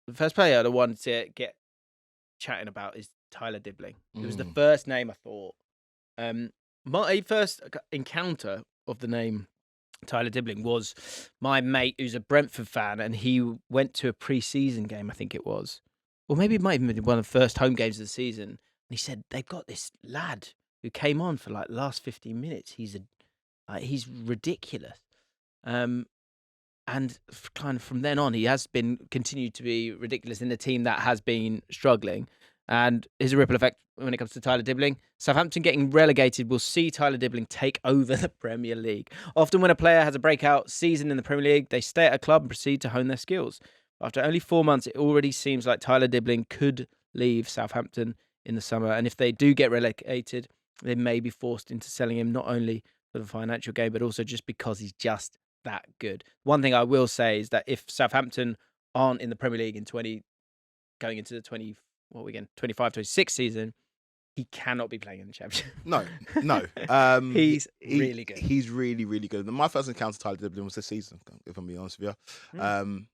the first player I wanted to get chatting about is Tyler Dibling. It was the Mm. first name I thought. My first encounter of the name Tyler Dibling was my mate who's a Brentford fan, and he went to a pre-season game, I think it was. Or maybe it might have been one of the first home games of the season. And he said, they've got this lad who came on for like the last 15 minutes. He's ridiculous. And kind of from then on, he has been continued to be ridiculous in a team that has been struggling. And here's a ripple effect when it comes to Tyler Dibling. Southampton getting relegated will see Tyler Dibling take over the Premier League. Often when a player has a breakout season in the Premier League, they stay at a club and proceed to hone their skills. After only 4 months, it already seems like Tyler Dibling could leave Southampton in the summer. And if they do get relegated, they may be forced into selling him not only for the financial gain, but also just because he's just that good. One thing I will say is that if Southampton aren't in the Premier League in going into the 25-26 season, he cannot be playing in the Championship. No. He's really good. He's really, really good. My first encounter with Tyler Dibling was this season, if I'm being honest with you.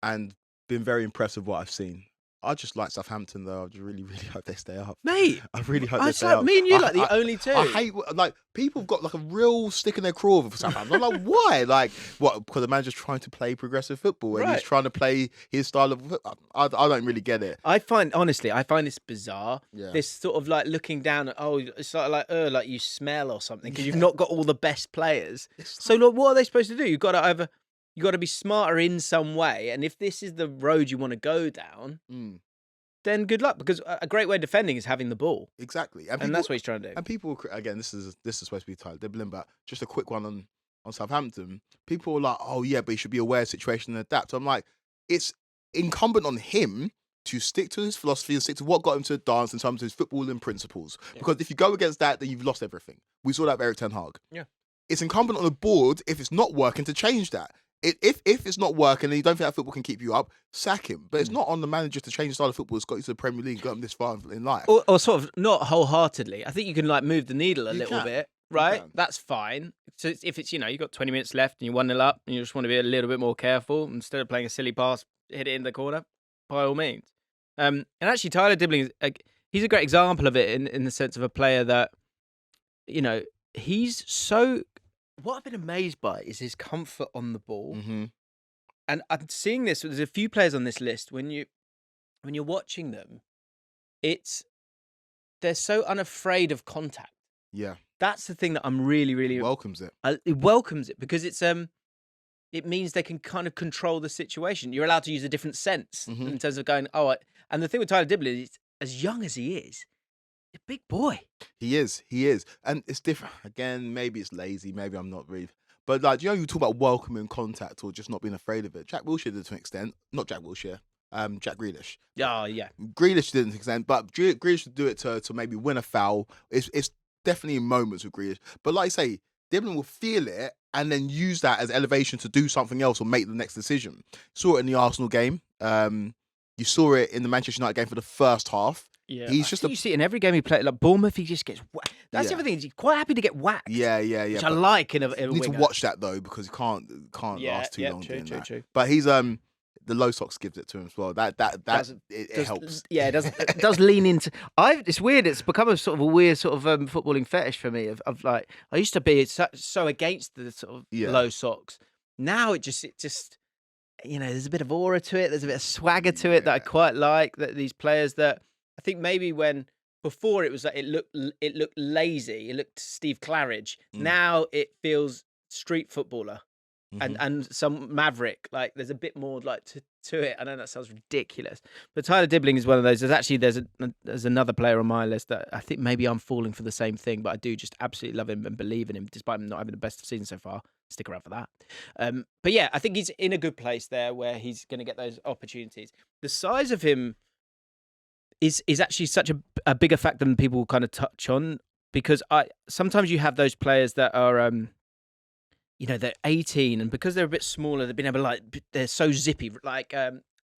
And been very impressed with what I've seen. I just like Southampton, though. I just really, really hope they stay up. Mate, I really hope they stay up. Me and you the only two. I hate, like, people have got like a real stick in their craw for Southampton. I'm like, why? Like, what? Because the manager's trying to play progressive football and he's trying to play his style of football. I don't really get it. I find this bizarre. Yeah. This sort of like looking down at, it's sort of like you smell or something because you've not got all the best players. So like, what are they supposed to do? You've got to be smarter in some way. And if this is the road you want to go down, then good luck, because a great way of defending is having the ball. Exactly. And that's what he's trying to do. And people, again, this is supposed to be Tyler Dibling, but just a quick one on Southampton. People are like, oh yeah, but he should be aware of the situation and adapt. I'm like, it's incumbent on him to stick to his philosophy and stick to what got him to dance in terms of his footballing principles. Yeah. Because if you go against that, then you've lost everything. We saw that with Erik ten Hag. Yeah. It's incumbent on the board, if it's not working, to change that. If it's not working and you don't think that football can keep you up, sack him. But it's not on the manager to change the style of football that's got you to the Premier League, got him this far in life. Or sort of not wholeheartedly. I think you can like move the needle a little bit, right? That's fine. So if it's, you've got 20 minutes left and you're 1-0 up and you just want to be a little bit more careful, instead of playing a silly pass, hit it in the corner, by all means. And actually, Tyler Dibling, he's a great example of it in the sense of a player that, he's so... What I've been amazed by is his comfort on the ball. Mm-hmm. And I'm seeing this. There's a few players on this list. When you're watching them, they're so unafraid of contact. Yeah, that's the thing that I'm really, really welcomes it. It welcomes it because it means they can kind of control the situation. You're allowed to use a different sense in terms of going. And the thing with Tyler Dibling is, as young as he is, a big boy. He is, and it's different. Again, maybe it's lazy. Maybe I'm not really. But like, you talk about welcoming contact or just not being afraid of it. Jack Wilshere did it to an extent. Not Jack Wilshere. Jack Grealish. Oh yeah. Grealish did it to an extent, but Grealish would do it to maybe win a foul. It's definitely in moments with Grealish. But like I say, Dibling will feel it and then use that as elevation to do something else or make the next decision. Saw it in the Arsenal game. You saw it in the Manchester United game for the first half. Yeah, you see it in every game he played. Like Bournemouth, he just gets whacked. That's the other thing. He's quite happy to get whacked. Yeah. Which I like in a you need winger. to watch that though, because you can't last too long doing that. True. But he's the low socks gives it to him as well. It helps. Yeah, it does lean into. It's weird. It's become a sort of a weird sort of footballing fetish for me. Of like, I used to be so against the sort of low socks. Now it just. There's a bit of aura to it. There's a bit of swagger to it that I quite like. That these players that I think maybe before it was like it looked lazy. It looked Steve Claridge. Now it feels street footballer and some maverick. Like there's a bit more like to it. I know that sounds ridiculous, but Tyler Dibling is one of those. There's another player on my list that I think maybe I'm falling for the same thing, but I do just absolutely love him and believe in him, despite him not having the best season so far. Stick around for that. But yeah, I think he's in a good place there where he's going to get those opportunities. The size of him is actually such a bigger factor than people kind of touch on, because sometimes you have those players that are they're 18 and because they're a bit smaller, they've been able to they're so zippy, like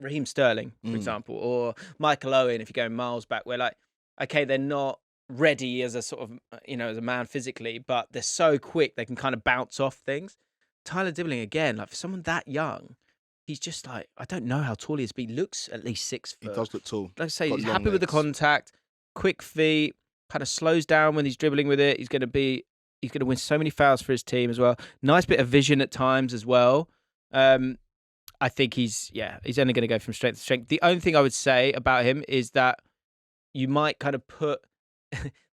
Raheem Sterling, for example, or Michael Owen, if you're going miles back, where like, okay, they're not ready as a sort of, as a man physically, but they're so quick, they can kind of bounce off things. Tyler Dibling, again, like for someone that young, he's just like, I don't know how tall he is, but he looks at least 6 foot. He does look tall. Like I say, Got he's long happy with the legs. contact, quick feet, kind of slows down when he's dribbling with it. He's going to win so many fouls for his team as well. Nice bit of vision at times as well. I think he's only going to go from strength to strength. The only thing I would say about him is that you might kind of put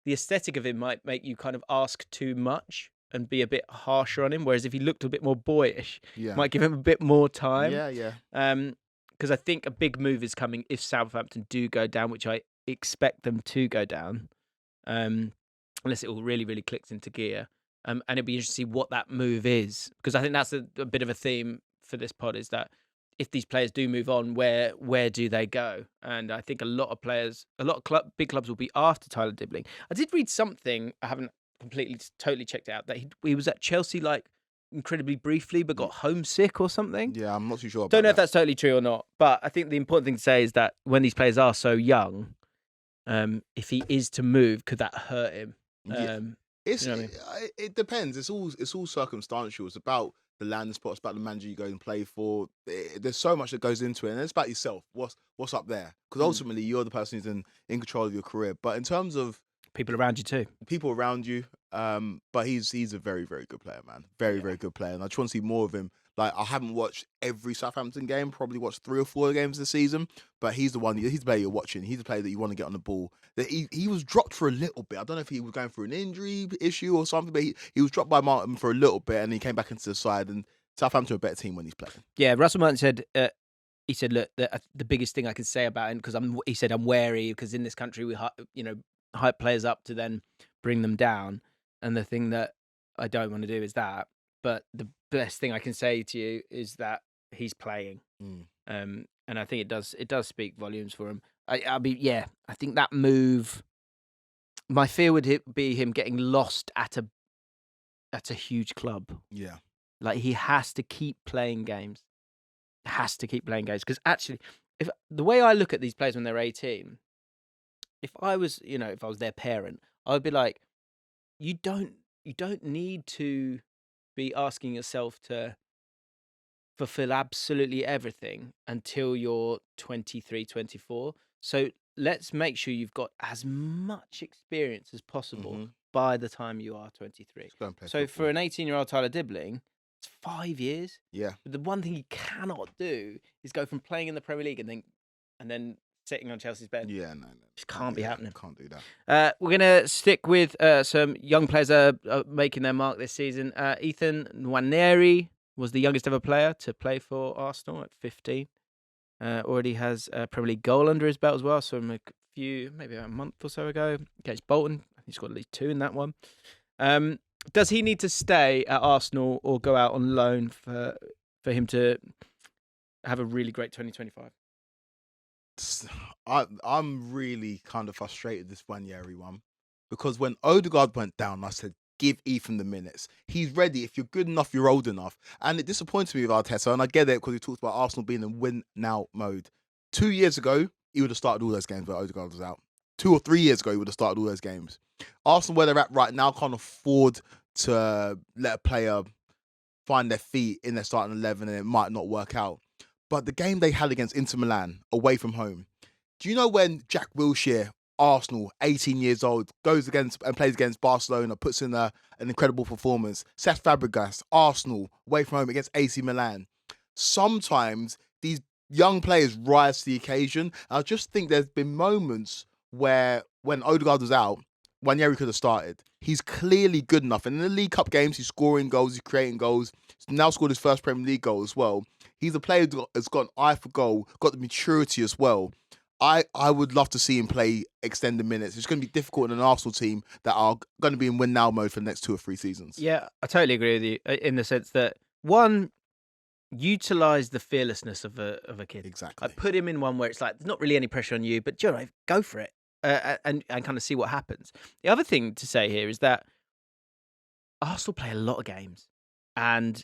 the aesthetic of him might make you kind of ask too much and be a bit harsher on him. Whereas if he looked a bit more boyish, might give him a bit more time. Yeah. Because I think a big move is coming if Southampton do go down, which I expect them to go down, unless it all really, really clicks into gear. And it'd be interesting to see what that move is, because I think that's a bit of a theme for this pod, is that if these players do move on, where do they go? And I think a lot of big clubs will be after Tyler Dibling. I did read something, I haven't totally checked it out, that he was at Chelsea like incredibly briefly, but got homesick or something. Yeah, I'm not too sure about Don't know if that's totally true or not, but I think the important thing to say is that when these players are so young, if he is to move, could that hurt him? It depends. It's all circumstantial. It's about the landing spot. It's about the manager you go and play for. There's so much that goes into it, and it's about yourself. What's up there? Because ultimately, you're the person who's in control of your career. But in terms of people around you too, but he's a very, very good player, man. Very, very good player, and I just want to see more of him. Like, I haven't watched every Southampton game, probably watched 3 or 4 games this season, but he's the player you're watching. He's the player that you want to get on the ball. He was dropped for a little bit. I don't know if he was going through an injury issue or something, but he was dropped by Martin for a little bit, and he came back into the side, and Southampton are a better team when he's playing. Yeah, Russell Martin said, look, the biggest thing I can say about him, because he said I'm wary, because in this country we hype players up to then bring them down, and the thing that I don't want to do is that. But the best thing I can say to you is that he's playing, and I think it does speak volumes for him. I think that move. My fear would be him getting lost at a huge club. Yeah, like he has to keep playing games. Because actually, if the way I look at these players when they're 18, if I was their parent, I would be like, you don't need to be asking yourself to fulfill absolutely everything until you're 23, 24. So let's make sure you've got as much experience as possible by the time you are 23. So for an 18-year-old Tyler Dibling, it's 5 years. Yeah. But the one thing he cannot do is go from playing in the Premier League and then sitting on Chelsea's bench. Yeah, no. Just can't be happening. Can't do that. We're going to stick with some young players that are making their mark this season. Ethan Nwaneri was the youngest ever player to play for Arsenal at 15. Already has a Premier League goal under his belt as well. So maybe a month or so ago against Bolton. I think he scored at least 2 in that one. Does he need to stay at Arsenal or go out on loan for him to have a really great 2025? I'm really kind of frustrated this Nwaneri one, because when Odegaard went down, I said, give Ethan the minutes. He's ready. If you're good enough, you're old enough. And it disappoints me with Arteta, and I get it because he talks about Arsenal being in win-now mode. 2 years ago, he would have started all those games where Odegaard was out. 2 or 3 years ago, he would have started all those games. Arsenal, where they're at right now, can't afford to let a player find their feet in their starting 11 and it might not work out. But the game they had against Inter Milan, away from home, do you know when Jack Wilshere, Arsenal, 18 years old, goes against and plays against Barcelona, puts in an incredible performance? Cesc Fabregas, Arsenal, away from home against AC Milan. Sometimes these young players rise to the occasion. I just think there's been moments where when Odegaard was out, Nwaneri could have started. He's clearly good enough. And in the League Cup games, he's scoring goals, he's creating goals. He's now scored his first Premier League goal as well. He's a player that's got an eye for goal, got the maturity as well. I would love to see him play extended minutes. It's going to be difficult in an Arsenal team that are going to be in win-now mode for the next 2 or 3 seasons. Yeah, I totally agree with you in the sense that, one, utilise the fearlessness of a kid. Exactly. I put him in one where it's like, there's not really any pressure on you, but do you know, go for it and kind of see what happens. The other thing to say here is that Arsenal play a lot of games and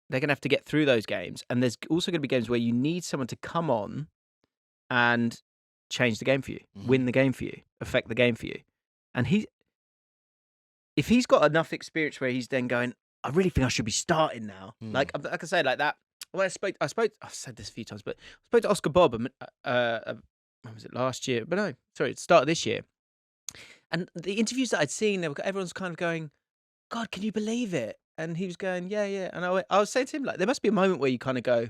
they're going to have to get through those games. And there's also going to be games where you need someone to come on and change the game for you, win the game for you, affect the game for you. And if he's got enough experience where he's then going, I really think I should be starting now. Like I say, like that Well, I've said this a few times, but I spoke to Oscar Bob, when was it, last year? But no, sorry, start of this year. And the interviews that I'd seen, everyone's kind of going, God, can you believe it? And he was going, yeah, yeah. And I was saying to him, like, there must be a moment where you kind of go,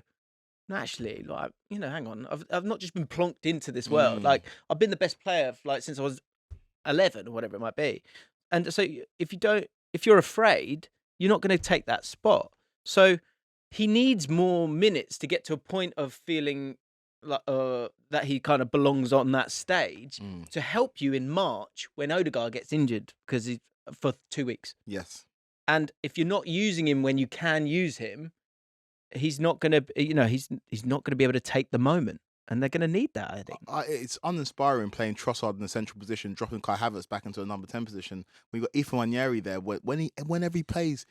no, actually, like, hang on, I've not just been plonked into this world. Like, I've been the best player, like, since I was 11 or whatever it might be. And so if you're afraid, you're not going to take that spot. So he needs more minutes to get to a point of feeling like that he kind of belongs on that stage to help you in March when Odegaard gets injured because he's for 2 weeks. Yes. And if you're not using him when you can use him, he's not going to, he's not going to be able to take the moment. And they're going to need that, I think. It's uninspiring playing Trossard in the central position, dropping Kai Havertz back into a number 10 position. We've got Ethan Nwaneri there. Whenever he plays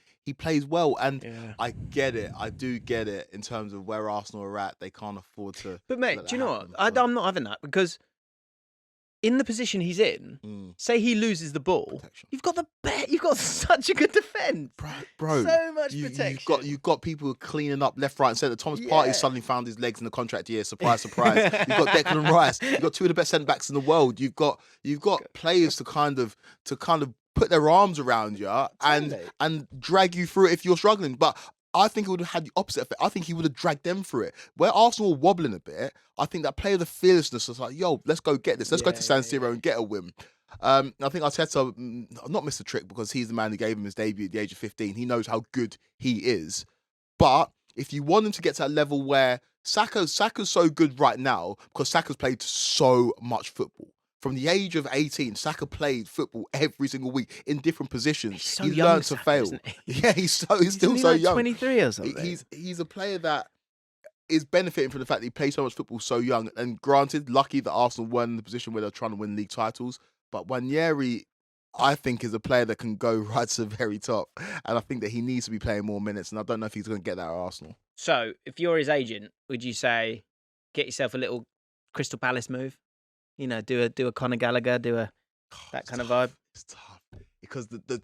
well. And yeah. I get it. I do get it in terms of where Arsenal are at. They can't afford to. But, mate, do you know what? I'm not having that because in the position he's in, say he loses the ball, you've got such a good defence. Bro. So much protection. You've got people cleaning up left, right and centre. Thomas Partey suddenly found his legs in the contract year. Surprise, surprise. You've got Declan Rice. You've got two of the best centre-backs in the world. You've got players to kind of put their arms around you and drag you through it if you're struggling. But I think it would have had the opposite effect. I think he would have dragged them through it. Where Arsenal were wobbling a bit, I think that player, the fearlessness was like, yo, let's go get this. Let's go to San Siro and get a win. I think Arteta, not missed a trick because he's the man who gave him his debut at the age of 15. He knows how good he is. But if you want him to get to that level where Saka's so good right now because Saka's played so much football. From the age of 18, Saka played football every single week in different positions. He learned to fail. Yeah, he's still so young. 23 or something. He's a player that is benefiting from the fact that he plays so much football so young. And granted, lucky that Arsenal weren't in the position where they're trying to win league titles. But Nwaneri, I think, is a player that can go right to the very top. And I think that he needs to be playing more minutes. And I don't know if he's going to get that at Arsenal. So, if you're his agent, would you say, get yourself a little Crystal Palace move? Do a Conor Gallagher, that kind of vibe. It's tough because the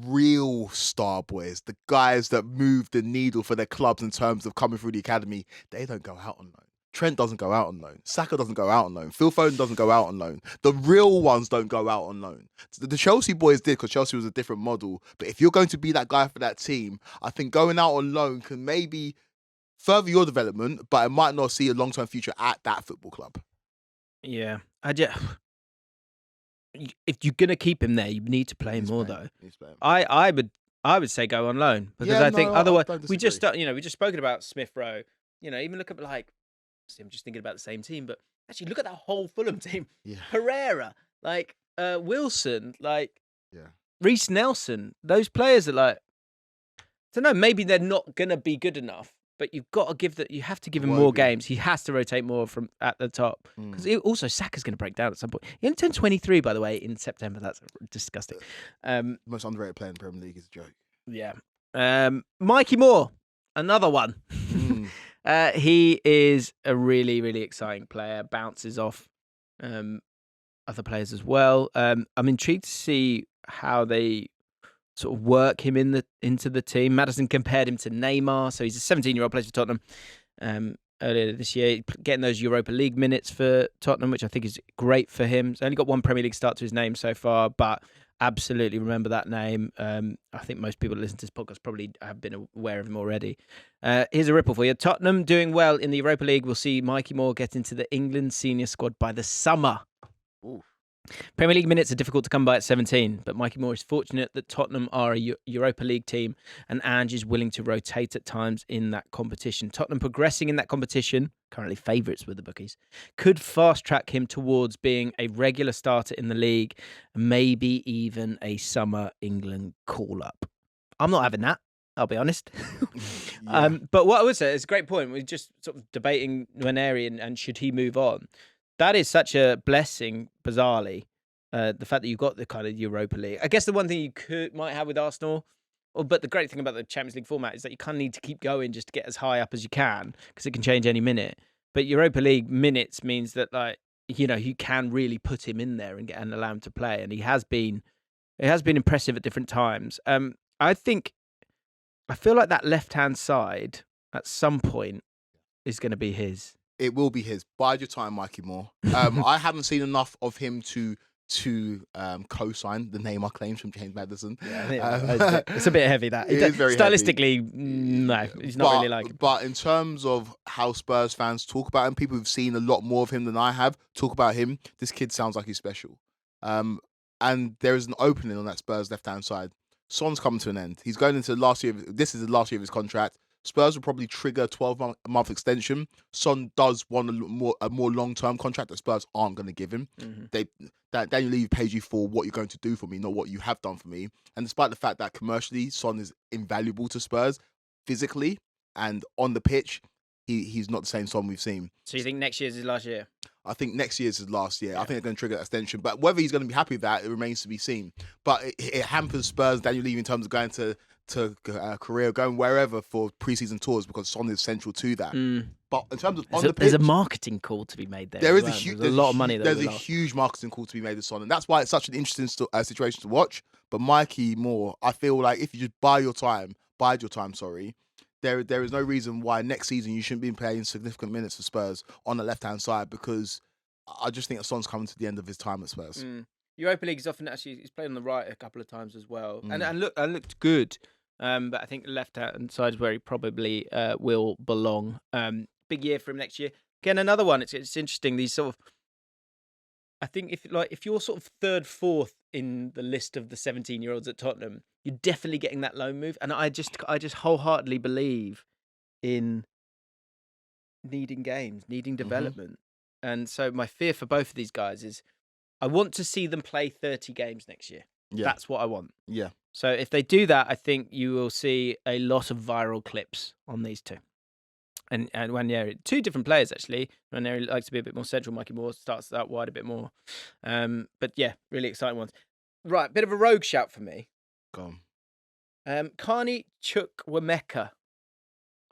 real star boys, the guys that move the needle for their clubs in terms of coming through the academy, they don't go out on loan. Trent doesn't go out on loan. Saka doesn't go out on loan. Phil Foden doesn't go out on loan. The real ones don't go out on loan. The Chelsea boys did because Chelsea was a different model. But if you're going to be that guy for that team, I think going out on loan can maybe further your development, but it might not see a long-term future at that football club. Yeah. If you're gonna keep him there, you need to play him more though. I would say go on loan because I think otherwise we just spoken about Smith Rowe. Even look at I'm just thinking about the same team, but actually look at that whole Fulham team. Yeah. Herrera, Wilson, Reece Nelson. Those players are I don't know. Maybe they're not gonna be good enough. But you've got to give you have to give him more games. He has to rotate more from at the top. Because also Saka's going to break down at some point. He only turned 23, by the way, in September. That's disgusting. Most underrated player in the Premier League is a joke. Yeah. Mikey Moore, another one. He is a really, really exciting player. Bounces off other players as well. I'm intrigued to see how they sort of work him into the team. Maddison compared him to Neymar, so he's a 17-year-old plays for Tottenham. Earlier this year, getting those Europa League minutes for Tottenham, which I think is great for him. He's only got one Premier League start to his name so far, but absolutely remember that name. I think most people that listen to this podcast probably have been aware of him already. Here's a ripple for you. Tottenham doing well in the Europa League. We'll see Mikey Moore get into the England senior squad by the summer. Ooh. Premier League minutes are difficult to come by at 17, but Mikey Moore is fortunate that Tottenham are a Europa League team and Ange is willing to rotate at times in that competition. Tottenham progressing in that competition, currently favourites with the bookies, could fast-track him towards being a regular starter in the league, maybe even a summer England call-up. I'm not having that, I'll be honest. But what I would say, it's a great point, we're just sort of debating Nwaneri and should he move on. That is such a blessing, bizarrely, the fact that you've got the kind of Europa League. I guess the one thing you might have with Arsenal, but the great thing about the Champions League format is that you kind of need to keep going just to get as high up as you can because it can change any minute. But Europa League minutes means that, you can really put him in there and allow him to play. And it has been impressive at different times. I feel like that left-hand side, at some point is going to be his. It will be his. Bide your time, Mikey Moore. I haven't seen enough of him to co-sign the Neymar claims from James Maddison. Yeah, it's a bit heavy. That it is very stylistically, heavy. no, he's not really like him. But in terms of how Spurs fans talk about him, people who've seen a lot more of him than I have talk about him. This kid sounds like he's special. And there is an opening on that Spurs left-hand side. Son's coming to an end. He's going into last year. This is the last year of his contract. Spurs will probably trigger a 12-month extension. Son does want a more long-term contract that Spurs aren't going to give him. Mm-hmm. Daniel Levy pays you for what you're going to do for me, not what you have done for me. And despite the fact that commercially Son is invaluable to Spurs, physically and on the pitch, he's not the same Son we've seen. So you think next year's his last year? I think next year's his last year. Yeah. I think they're going to trigger that extension. But whether he's going to be happy with that, it remains to be seen. But it hampers Spurs, Daniel Levy, in terms of going to Korea, going wherever for preseason tours, because Son is central to that. But in terms of on the pitch, there's a marketing call to be made there. There's a lot of money. There's a huge marketing call to be made with Son, and that's why it's such an interesting situation to watch. But Mikey Moore, I feel like if you just bide your time, there is no reason why next season you shouldn't be playing significant minutes for Spurs on the left hand side, because I just think that Son's coming to the end of his time at Spurs. Europa League is often he's played on the right a couple of times as well, and looked good. But I think the left hand side is where he probably will belong. Big year for him next year. Again, another one. It's interesting. These sort of, I think if you're sort of third, fourth in the list of the 17-year-olds at Tottenham, you're definitely getting that loan move. And I just wholeheartedly believe in needing games, needing development. And so my fear for both of these guys is I want to see them play 30 games next year. Yeah. That's what I want. Yeah. So if they do that, I think you will see a lot of viral clips on these two. And Nwaneri, two different players actually. Nwaneri likes to be a bit more central. Mikey Moore starts out wide a bit more. But yeah, really exciting ones. Right, bit of a rogue shout for me. Go on. Carney Chukwuemeka,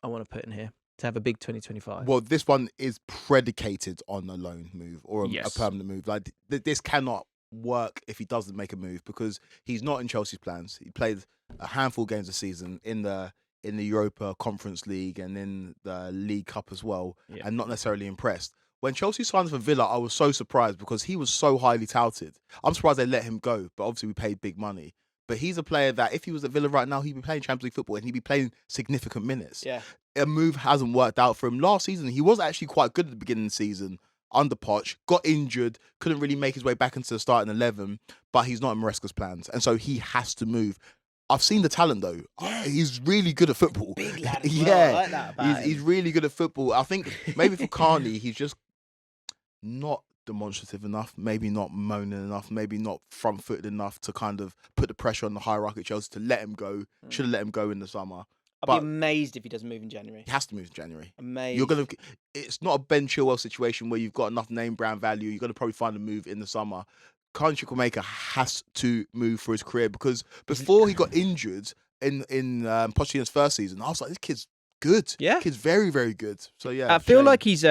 I want to put in here to have a big 2025. Well, this one is predicated on a loan move or a permanent move. Like this cannot work if he doesn't make a move, because he's not in Chelsea's plans. He played a handful of games this season in the Europa Conference League and in the League Cup as well, and not necessarily impressed. When Chelsea signed for Villa, I was so surprised because he was so highly touted. I'm surprised they let him go, but obviously we paid big money. But he's a player that if he was at Villa right now, he'd be playing Champions League football and he'd be playing significant minutes. Yeah. A move hasn't worked out for him. Last season, he was actually quite good at the beginning of the season under Poch, got injured, couldn't really make his way back into the starting 11, but he's not in Maresca's plans. And so he has to move. I've seen the talent though. Yes. He's really good at football. Big lad as well. I like that about he's really good at football. I think maybe for Carney, he's just not demonstrative enough, maybe not moaning enough, maybe not front-footed enough to kind of put the pressure on the hierarchy at Chelsea to let him go. Should have let him go in the summer. I'll be amazed if he doesn't move in January. He has to move in January. Amazed. It's not a Ben Chilwell situation where you've got enough name brand value. You're going to probably find a move in the summer. Carney Chukwuemeka has to move for his career, because before he got injured in Pochettino's first season, I was like, this kid's good. Yeah. This kid's very, very good. So yeah. I feel like he's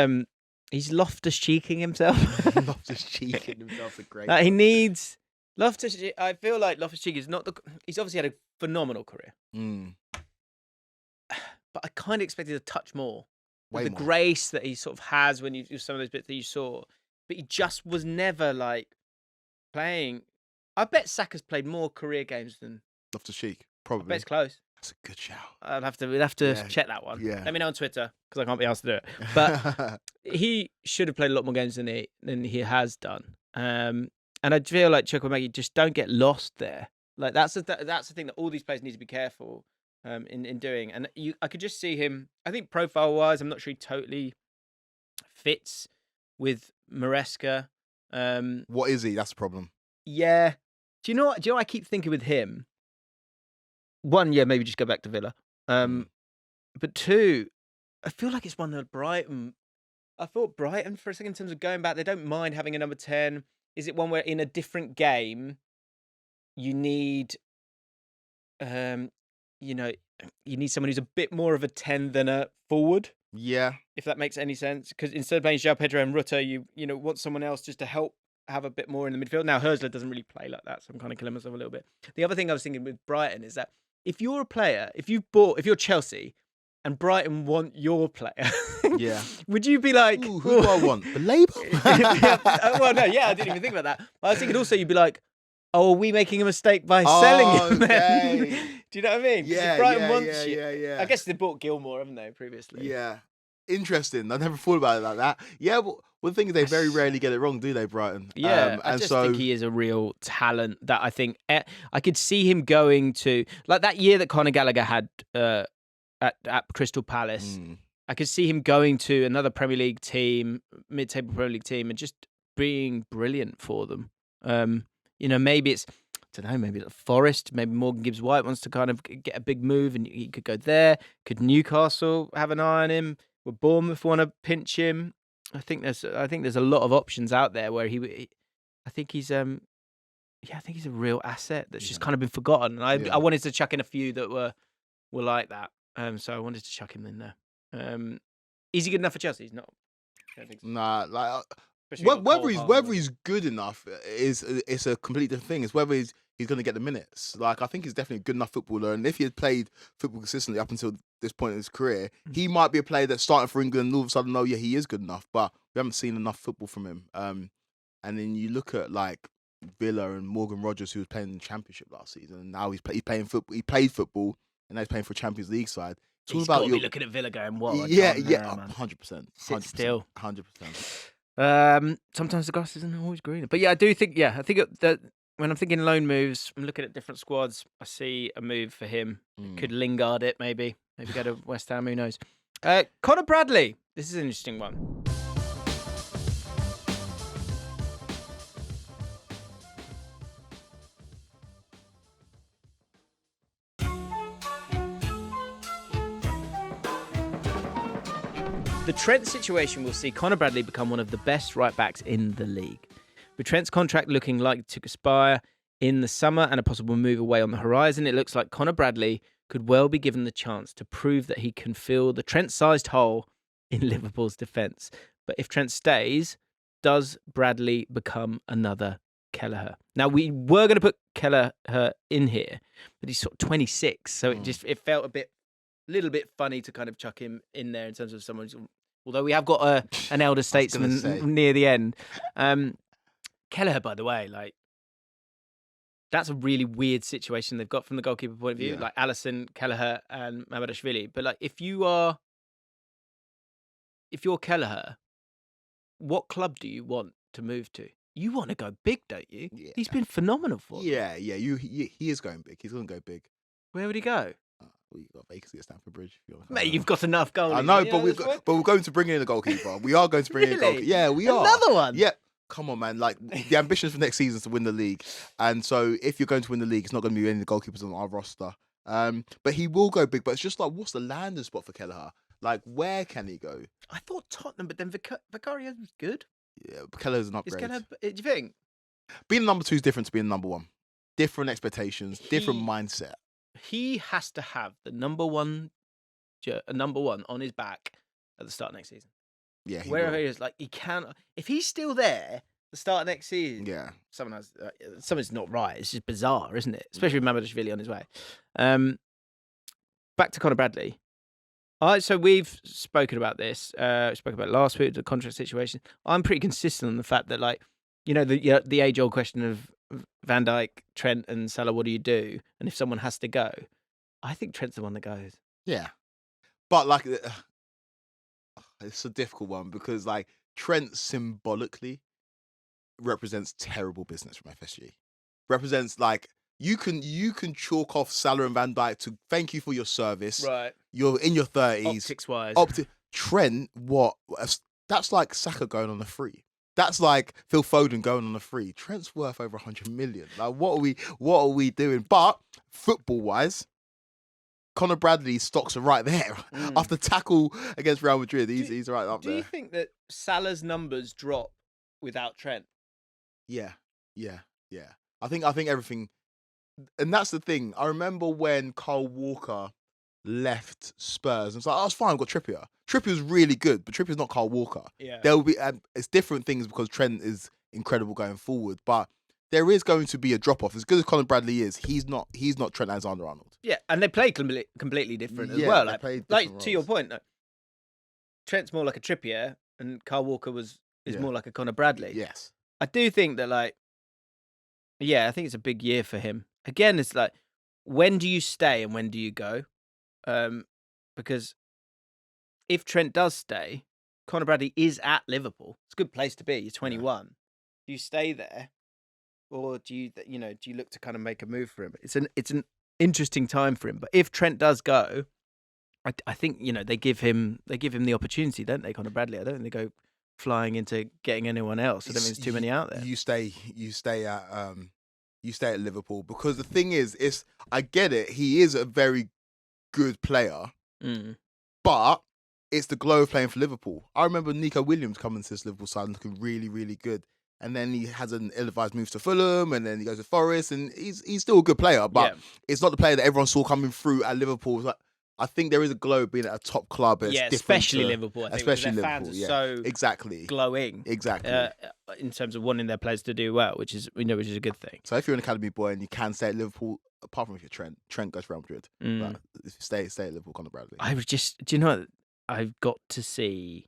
Loftus-Cheeking himself. Loftus-Cheeking himself, a great. He needs Loftus. I feel like Loftus-Cheek is not the. He's obviously had a phenomenal career, but I kind of expected a touch more. Way the more. Grace that he sort of has when you do some of those bits that you saw, but he just was never like playing. I bet Saka's played more career games than Loftus-Cheek. Probably. I bet it's close. That's a good shout. We'd have to check that one. Yeah. Let me know on Twitter, because I can't be asked to do it. But he should have played a lot more games than he has done. And I feel like Chukwuemeka, just don't get lost there. Like that's the thing that all these players need to be careful in doing. And I could just see him. I think profile wise, I'm not sure he totally fits with Maresca. What is he? That's the problem. Yeah. Do you know what I keep thinking with him? One, maybe just go back to Villa. But two, I feel like it's one that Brighton. I thought Brighton for a second in terms of going back, they don't mind having a number 10. Is it one where in a different game you need, you need someone who's a bit more of a 10 than a forward? Yeah. If that makes any sense, because instead of playing João Pedro and Rutter, you want someone else just to help have a bit more in the midfield. Now Hörsler doesn't really play like that, so I'm kind of killing myself a little bit. The other thing I was thinking with Brighton is that if you're a player, if you're Chelsea and Brighton want your player, Yeah. would you be like, Ooh, who do I want? The Labour? well, no, I didn't even think about that. I was thinking also you'd be like, oh, are we making a mistake by selling him? Okay. Do you know what I mean? 'Cause if Yeah, Brighton yeah, wants yeah, you. yeah. I guess they bought Gilmore, haven't they, previously? Yeah. Interesting. I never thought about it like that. Yeah, but the thing is, they very rarely get it wrong, do they, Brighton? Yeah, I just think he is a real talent that I think I could see him going to, like that year that Conor Gallagher had at Crystal Palace. I could see him going to another Premier League team, mid-table Premier League team, and just being brilliant for them. Maybe it's, I don't know, maybe it's Forest, maybe Morgan Gibbs-White wants to kind of get a big move and he could go there. Could Newcastle have an eye on him? Would Bournemouth want to pinch him? I think there's a lot of options out there where I think he's a real asset that's just kind of been forgotten. And I wanted to chuck in a few that were like that. So I wanted to chuck him in there. Is he good enough for Chelsea? He's not. I don't think so. Nah, like whether he's good enough it's a completely different thing. It's whether he's going to get the minutes. Like I think he's definitely a good enough footballer, and if he had played football consistently up until this point in his career, he might be a player that's starting for England and all of a sudden, oh yeah, he is good enough. But we haven't seen enough football from him. And then you look at like Villa and Morgan Rogers, who was playing in the Championship last season, and now he's playing football. He played football, and now he's playing for Champions League side. It's he's got to be looking at Villa going, what? Yeah, 100%. Sit still. 100%. Sometimes the grass isn't always greener. But yeah, I think that when I'm thinking loan moves, I'm looking at different squads. I see a move for him. Could Lingard it, maybe go to West Ham, who knows. Conor Bradley. This is an interesting one. The Trent situation will see Conor Bradley become one of the best right-backs in the league. With Trent's contract looking likely to expire in the summer and a possible move away on the horizon, it looks like Conor Bradley could well be given the chance to prove that he can fill the Trent-sized hole in Liverpool's defence. But if Trent stays, does Bradley become another Kelleher? Now, we were going to put Kelleher in here, but he's sort of 26, so it felt a little bit funny to kind of chuck him in there in terms of someone who's, although we have got an elder statesman near the end. Kelleher, by the way, like that's a really weird situation they've got from the goalkeeper point of view, like Alisson, Kelleher, and Mamadashvili. But like, if you're Kelleher, what club do you want to move to? You want to go big, don't you? Yeah. He's been phenomenal for them. Yeah. He is going big. He's going to go big. Where would he go? Well, you've got vacancy at Stamford Bridge. Mate, you've got enough goals. I know, but we're going to bring in a goalkeeper. We are going to bring in a goalkeeper. Yeah, we are. Another one? Yeah. Come on, man. Like, the ambition for next season is to win the league. And so if you're going to win the league, it's not going to be any of the goalkeepers on our roster. But he will go big. But it's just like, what's the landing spot for Kelleher? Like, where can he go? I thought Tottenham, but then Vicario was good. Yeah, Kelleher's an upgrade. Do you think? Being number 2 is different to being number 1. Different expectations, different mindset. He has to have the number one on his back at the start of next season. Yeah, wherever he is, like he can. If he's still there at the start of next season, something's not right. It's just bizarre, isn't it? Especially with Mamadashvili on his way. Back to Conor Bradley. So we've spoken about this. We spoke about it last week, the contract situation. I'm pretty consistent on the fact that, like, the age-old question of Van Dijk, Trent, and Salah, what do you do? And if someone has to go, I think Trent's the one that goes. Yeah, but like, it's a difficult one because like Trent symbolically represents terrible business from FSG. Represents like you can chalk off Salah and Van Dijk to thank you for your service. Right, you're in your 30s. Optics wise, Trent, what? That's like Saka going on a free. That's like Phil Foden going on a free. Trent's worth over 100 million. Like, what are we doing? But football-wise, Conor Bradley's stocks are right there. After tackle against Real Madrid, he's right up there. Do you think that Salah's numbers drop without Trent? Yeah. I think everything, and that's the thing. I remember when Kyle Walker left Spurs, and it's like, oh, it's fine, I've got Trippier. Trippier's really good, but Trippier's not Kyle Walker. Yeah. There will be it's different things because Trent is incredible going forward, but there is going to be a drop off. As good as Conor Bradley is, he's not Trent Alexander-Arnold. Yeah, and they play completely different as Yeah, well. they Like, play different to your roles. point, like, Trent's more like a Trippier, and Kyle Walker is Yeah. more like a Connor Bradley. Yes. I do think that, like, yeah, I think it's a big year for him. Again, it's like, when do you stay and when do you go? Because if Trent does stay, Connor Bradley is at Liverpool. It's a good place to be. You're 21. Do you stay there, or do you look to kind of make a move for him? It's an interesting time for him. But if Trent does go, I think they give him the opportunity, don't they, Connor Bradley? I don't think they go flying into getting anyone else. I don't think there's too many out there. You stay at Liverpool, because the thing is, I get it. He is a very good player, but it's the glow of playing for Liverpool. I remember Nico Williams coming to this Liverpool side looking really, really good. And then he has an ill-advised move to Fulham, and then he goes to Forest, and he's still a good player, but it's not the player that everyone saw coming through at Liverpool. Like, I think there is a glow being at a top club. It's especially Liverpool. I think, especially their Liverpool. fans are so exactly glowing. Exactly. In terms of wanting their players to do well, which is a good thing. So if you're an academy boy and you can stay at Liverpool, apart from if you're Trent goes to Real Madrid. But if you stay at Liverpool, Connor Bradley. I was just, do you know what? I've got to see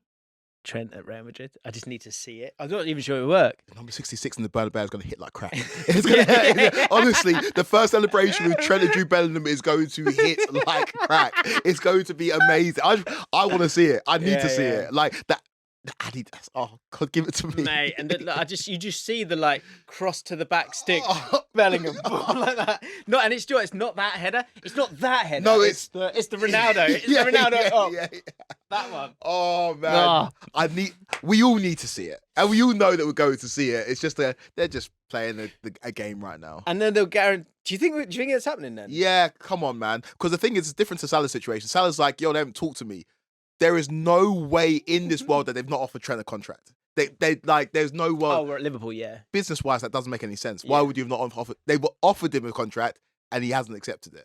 Trent at Real Madrid. I just need to see it. I'm not even sure it will work. Number 66 in the Bernabeu is going to hit like crack. Honestly, the first celebration with Trent and Jude Bellingham is going to hit like crack. It's going to be amazing. I want to see it. I need to see it. Like that. Adidas. Oh God, give it to me, mate. And you just see the like cross to the back stick, Bellingham like that. And it's not that header. It's not that header. No, it's the Ronaldo. It's the Ronaldo. That one. Oh man, we all need to see it, and we all know that we're going to see it. It's just they're just playing a game right now. And then they'll guarantee. Do you think it's happening then? Yeah, come on, man. Because the thing is, it's different to Salah's situation. Salah's like, yo, they haven't talked to me. There is no way in this world that they've not offered Trent a contract. There's no way. Oh, we're at Liverpool, yeah. Business-wise, that doesn't make any sense. Why would you have not offered? They've offered him a contract and he hasn't accepted it.